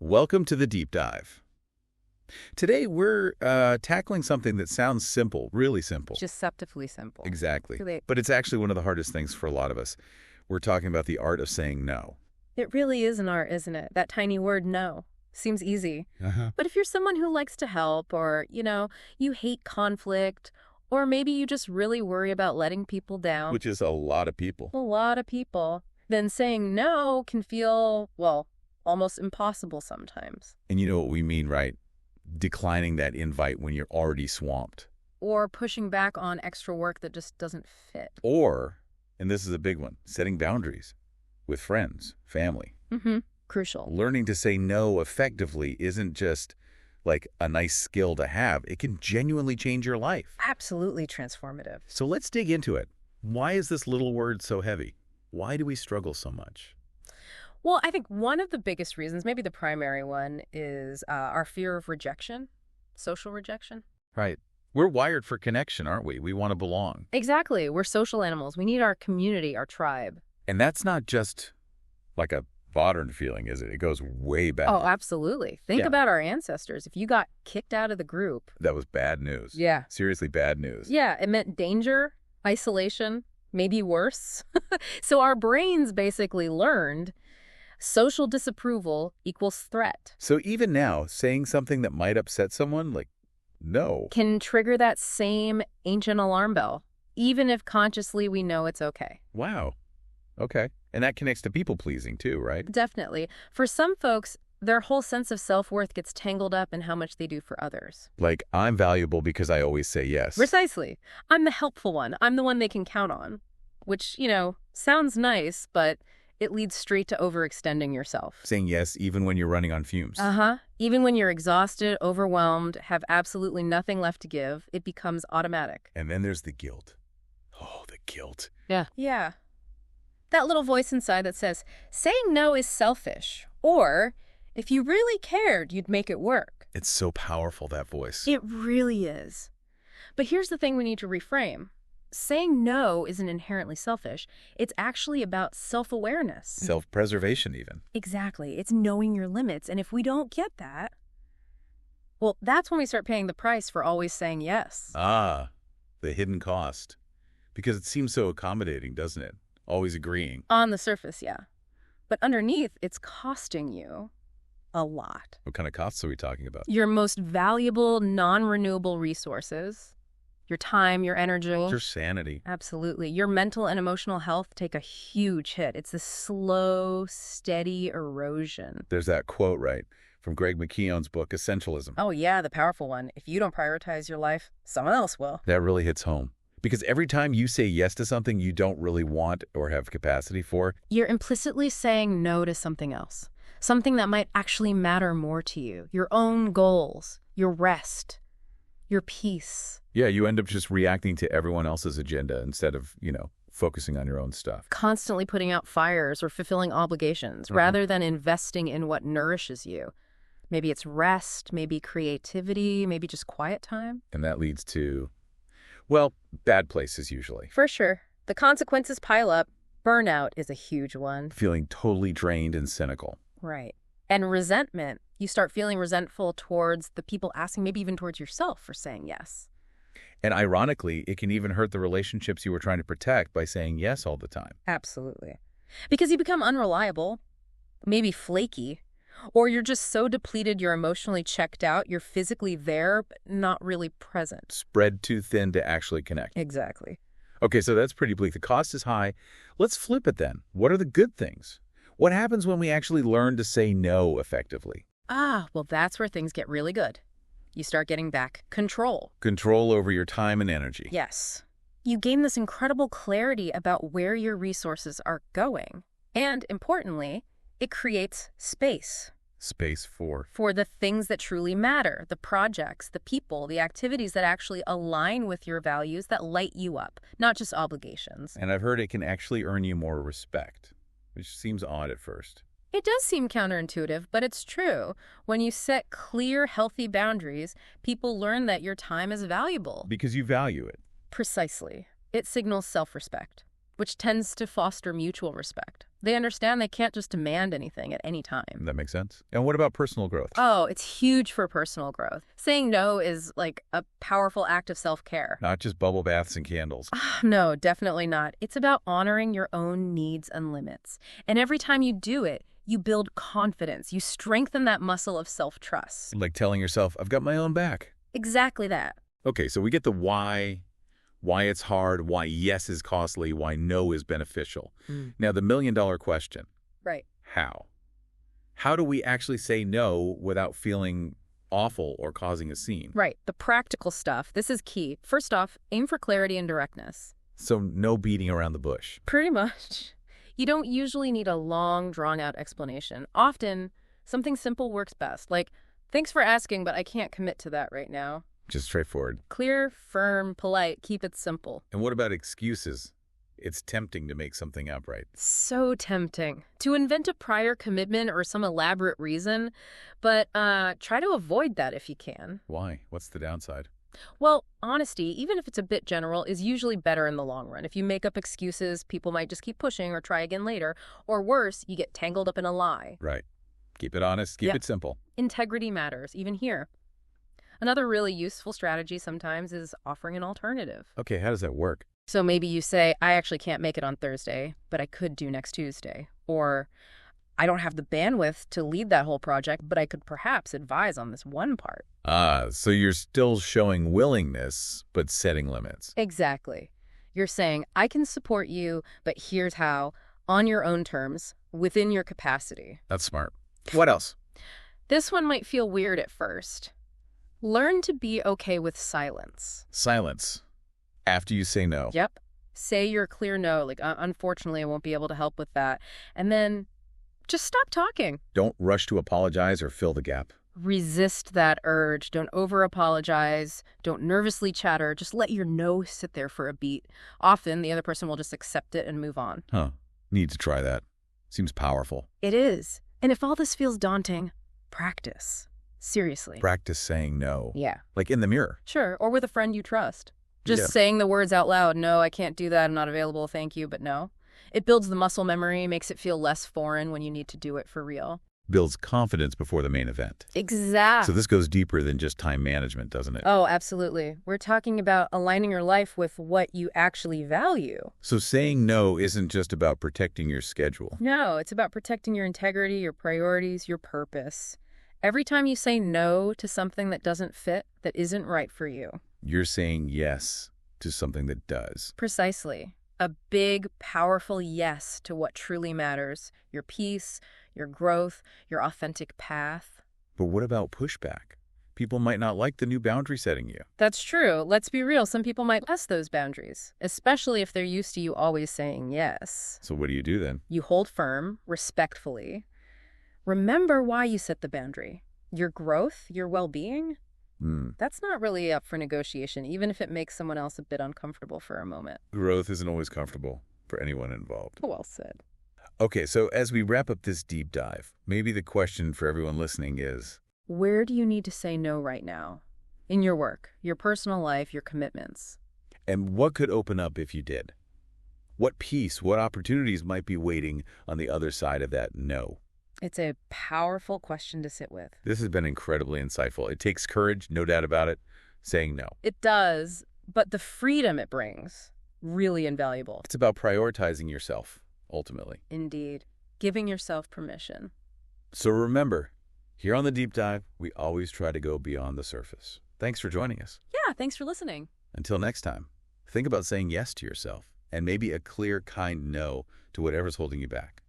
Welcome to the Deep Dive. Today we're tackling something that sounds simple, really simple. Deceptively simple. Exactly. Really. But it's actually one of the hardest things for a lot of us. We're talking about the art of saying no. It really is an art, isn't it? That tiny word, no. Seems easy. Uh-huh. But if you're someone who likes to help, or, you hate conflict, or maybe you just really worry about letting people down. Which is a lot of people. A lot of people. Then saying no can feel, well, almost impossible sometimes. And you know what we mean, right? Declining that invite when you're already swamped. Or pushing back on extra work that just doesn't fit. Or, and this is a big one, setting boundaries with friends, family. Mm-hmm. Crucial. Learning to say no effectively isn't just like a nice skill to have. It can genuinely change your life. Absolutely transformative. So let's dig into it. Why is this little word so heavy? Why do we struggle so much? Well, I think one of the biggest reasons, maybe the primary one, is our fear of rejection, social rejection. Right. We're wired for connection, aren't we? We want to belong. Exactly. We're social animals. We need our community, our tribe. And that's not just like a modern feeling, is it? It goes way back. Oh, absolutely. Think about our ancestors. If you got kicked out of the group. That was bad news. Yeah. Seriously bad news. Yeah, it meant danger, isolation, maybe worse. So our brains basically learned social disapproval equals threat. So even now, saying something that might upset someone, like, no. Can trigger that same ancient alarm bell, even if consciously we know it's okay. Wow. Okay. And that connects to people-pleasing too, right? Definitely. For some folks, their whole sense of self-worth gets tangled up in how much they do for others. Like, I'm valuable because I always say yes. Precisely. I'm the helpful one. I'm the one they can count on. Which, sounds nice, but it leads straight to overextending yourself. Saying yes even when you're running on fumes. Uh-huh. Even when you're exhausted, overwhelmed, have absolutely nothing left to give, it becomes automatic. And then there's the guilt. Oh, the guilt. Yeah. Yeah. That little voice inside that says, saying no is selfish. Or, if you really cared, you'd make it work. It's so powerful, that voice. It really is. But here's the thing we need to reframe. Saying no isn't inherently selfish. It's actually about self-awareness. Self-preservation even. Exactly. It's knowing your limits. And if we don't get that, well, that's when we start paying the price for always saying yes. Ah, the hidden cost. Because it seems so accommodating, doesn't it? Always agreeing. On the surface, yeah. But underneath, it's costing you a lot. What kind of costs are we talking about? Your most valuable, non-renewable resources. Your time, your energy. Your sanity. Absolutely. Your mental and emotional health take a huge hit. It's a slow, steady erosion. There's that quote, right, from Greg McKeown's book, Essentialism. Oh, yeah, the powerful one. If you don't prioritize your life, someone else will. That really hits home. Because every time you say yes to something you don't really want or have capacity for, you're implicitly saying no to something else. Something that might actually matter more to you. Your own goals, your rest, your peace. Yeah, you end up just reacting to everyone else's agenda instead of, focusing on your own stuff. Constantly putting out fires or fulfilling obligations rather than investing in what nourishes you. Maybe it's rest, maybe creativity, maybe just quiet time. And that leads to, well, bad places usually. For sure. The consequences pile up. Burnout is a huge one. Feeling totally drained and cynical. Right. And resentment. You start feeling resentful towards the people asking, maybe even towards yourself for saying yes. And ironically, it can even hurt the relationships you were trying to protect by saying yes all the time. Absolutely. Because you become unreliable, maybe flaky, or you're just so depleted you're emotionally checked out, you're physically there, but not really present. Spread too thin to actually connect. Exactly. Okay, so that's pretty bleak. The cost is high. Let's flip it then. What are the good things? What happens when we actually learn to say no effectively? Well, that's where things get really good. You start getting back control. Control over your time and energy. Yes. You gain this incredible clarity about where your resources are going. And importantly, it creates space. Space for? For the things that truly matter, the projects, the people, the activities that actually align with your values that light you up, not just obligations. And I've heard it can actually earn you more respect, which seems odd at first. It does seem counterintuitive, but it's true. When you set clear, healthy boundaries, people learn that your time is valuable. Because you value it. Precisely. It signals self-respect, which tends to foster mutual respect. They understand they can't just demand anything at any time. That makes sense. And what about personal growth? Oh, it's huge for personal growth. Saying no is like a powerful act of self-care. Not just bubble baths and candles. No, definitely not. It's about honoring your own needs and limits. And every time you do it, you build confidence. You strengthen that muscle of self-trust. Like telling yourself, I've got my own back. Exactly that. Okay, so we get the why it's hard, why yes is costly, why no is beneficial. Now, the million-dollar question. Right. How? How do we actually say no without feeling awful or causing a scene? Right. The practical stuff. This is key. First off, aim for clarity and directness. So no beating around the bush. Pretty much. You don't usually need a long, drawn-out explanation. Often, something simple works best, like, thanks for asking, but I can't commit to that right now. Just straightforward. Clear, firm, polite, keep it simple. And what about excuses? It's tempting to make something up, right? So tempting. To invent a prior commitment or some elaborate reason, but try to avoid that if you can. Why? What's the downside? Well, honesty, even if it's a bit general, is usually better in the long run. If you make up excuses, people might just keep pushing or try again later. Or worse, you get tangled up in a lie. Right. Keep it honest, keep it simple. Integrity matters, even here. Another really useful strategy sometimes is offering an alternative. Okay, how does that work? So maybe you say, I actually can't make it on Thursday, but I could do next Tuesday. Or, I don't have the bandwidth to lead that whole project, but I could perhaps advise on this one part. So you're still showing willingness, but setting limits. Exactly. You're saying, I can support you, but here's how, on your own terms, within your capacity. That's smart. What else? This one might feel weird at first. Learn to be okay with silence. Silence. After you say no. Yep. Say your clear no, like, unfortunately, I won't be able to help with that. And then just stop talking. Don't rush to apologize or fill the gap. Resist that urge. Don't over-apologize. Don't nervously chatter. Just let your no sit there for a beat. Often, the other person will just accept it and move on. Huh. Need to try that. Seems powerful. It is. And if all this feels daunting, practice. Seriously. Practice saying no. Yeah. Like in the mirror. Sure. Or with a friend you trust. Just Yeah. saying the words out loud. No, I can't do that. I'm not available. Thank you, but no. It builds the muscle memory, makes it feel less foreign when you need to do it for real. Builds confidence before the main event. Exactly. So this goes deeper than just time management, doesn't it? Oh, absolutely. We're talking about aligning your life with what you actually value. So saying no isn't just about protecting your schedule. No, it's about protecting your integrity, your priorities, your purpose. Every time you say no to something that doesn't fit, that isn't right for you. You're saying yes to something that does. Precisely. A big, powerful yes to what truly matters. Your peace, your growth, your authentic path. But what about pushback? People might not like the new boundary setting you. That's true. Let's be real. Some people might test those boundaries, especially if they're used to you always saying yes. So what do you do then? You hold firm, respectfully. Remember why you set the boundary. Your growth, your well-being. That's not really up for negotiation, even if it makes someone else a bit uncomfortable for a moment. Growth isn't always comfortable for anyone involved. Well said. Okay, so as we wrap up this deep dive, maybe the question for everyone listening is, Where do you need to say no right now? In your work, your personal life, your commitments. and what could open up if you did? What peace, what opportunities might be waiting on the other side of that no? It's a powerful question to sit with. This has been incredibly insightful. It takes courage, no doubt about it, saying no. It does, but the freedom it brings, really invaluable. It's about prioritizing yourself, ultimately. Indeed. Giving yourself permission. So remember, here on The Deep Dive, we always try to go beyond the surface. Thanks for joining us. Yeah, thanks for listening. Until next time, think about saying yes to yourself and maybe a clear, kind no to whatever's holding you back.